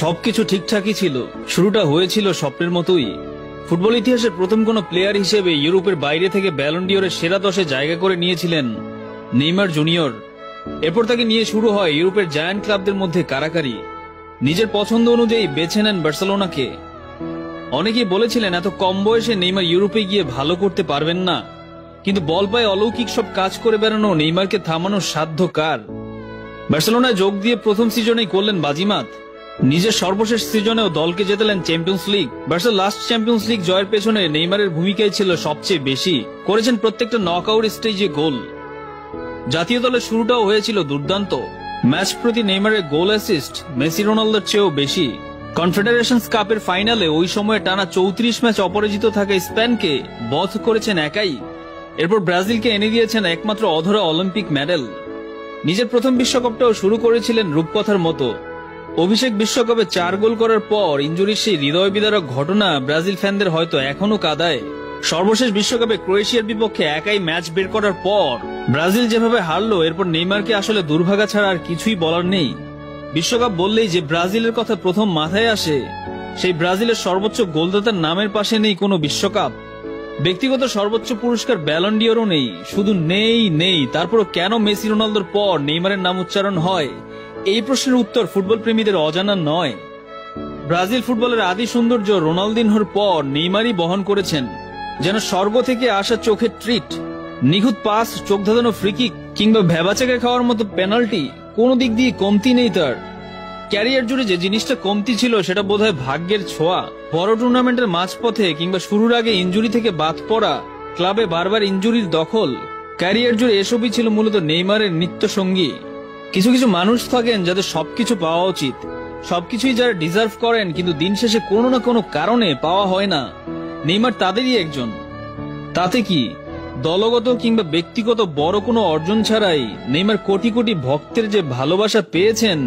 সবকিছু ঠিকঠাকই ছিল, শুরুটা হয়েছিল স্বপ্নের মতোই। ফুটবল ইতিহাসের প্রথম কোন প্লেয়ার হিসেবে ইউরোপের বাইরে থেকে ব্যালন ডিওরের সেরা 10-এ জায়গা করে নিয়েছিলেন নেইমার জুনিয়র। এরপর তাকে নিয়ে শুরু হয় ইউরোপের জায়ান্ট ক্লাবদের মধ্যে কারাকারি। নিজের পছন্দ অনুযায়ী বেছে নেন বার্সেলোনাকে। অনেকেই বলেছিলেন এত কম বয়সে নেইমার ইউরোপে গিয়ে ভালো করতে পারবেন না, কিন্তু বল পায়ে অলৌকিক সব কাজ করে বেড়ানো নেইমারকে থামানোর সাধ্য কার? বার্সেলোনায় যোগ দিয়ে প্রথম সিজনেই করলেন বাজিমাত। নিজের সর্বশেষ সিজনেও দলকে জেতালেন চ্যাম্পিয়ন্স লিগ। বার্সার লাস্ট চ্যাম্পিয়ন্স লিগ জয়ের পেছনে নেইমারের ভূমিকাই ছিল সবচেয়ে বেশি। করেছেন প্রত্যেকটা নকআউট স্টেজে গোল। জাতীয় দলের শুরুটাও হয়েছিল দুর্দান্ত। ম্যাচ প্রতি নেইমারের গোল অ্যাসিস্ট মেসি রোনালদোর চেয়েও বেশি। কনফেডারেশনস কাপের ফাইনালে ওই সময়ে টানা 34 ম্যাচ অপরাজিত থাকা স্পেনকে বধ করেছেন একাই। এরপর ব্রাজিলকে এনে দিয়েছেন একমাত্র অধরা অলিম্পিক মেডেল। নিজের প্রথম বিশ্বকাপটাও শুরু করেছিলেন রূপকথার মতো। অভিষেক বিশ্বকাপে 4 গোল করার পর ইনজুরির সেই হৃদয় বিদারক ঘটনা ব্রাজিল ফ্যানদের হয়তো এখনো কাঁদায়। সর্বশেষ বিশ্বকাপে ক্রোয়েশিয়ার বিপক্ষে একাই ম্যাচ বের করার পর ব্রাজিল যেভাবে হারলো, এরপর নেইমারকে আসলে দুর্ভাগা ছাড়া আর কিছুই বলার নেই। বিশ্বকাপ বললেই যে ব্রাজিলের কথা প্রথম মাথায় আসে, সেই ব্রাজিলের সর্বোচ্চ গোলদাতার নামের পাশে নেই কোনো বিশ্বকাপ। ব্যক্তিগত সর্বোচ্চ পুরস্কার ব্যালন ডিওরও নেই। শুধু নেই। তারপরও কেন মেসি রোনালদোর পর নেইমারের নাম উচ্চারণ হয়, এই প্রশ্নের উত্তর ফুটবল প্রেমীদের অজানা নয়। ব্রাজিল ফুটবলের আদি সৌন্দর্য রোনালদিনহোর পর নেইমারই বহন করেছেন। যেন স্বর্গ থেকে আসা চোখের ট্রিট। নিখুঁত পাস, চোখ ধাঁধানো ফ্রিকিক কিংবা ভেবাচাকা খাওয়ার মতো পেনাল্টি, কোনো দিক দিয়ে কমতি নেই তার। ক্যারিয়ার জুড়ে যে জিনিসটা কমতি ছিল সেটা বোধহয় ভাগ্যের ছোঁয়া। বড় টুর্নামেন্টের মাঝপথে কিংবা শুরুর আগে ইনজুরি থেকে বাদ পড়া, ক্লাবে বারবার ইনজুরির দখল, ক্যারিয়ার জুড়ে এসবই ছিল মূলত নেইমারের নিত্য সঙ্গী। কিছু কিছু মানুষ থাকেন যাদের সবকিছু পাওয়া উচিত, সবকিছুই যারা ডিজার্ভ করেন, কিন্তু দিন শেষে কোনো না কোনো কারণে পাওয়া হয় না। নেইমার তাদেরই একজন। তাতে কি, দলগত কিংবা ব্যক্তিগত বড় কোনো অর্জন ছাড়াই নেইমার কোটি কোটি ভক্তের যে ভালোবাসা পেয়েছেন,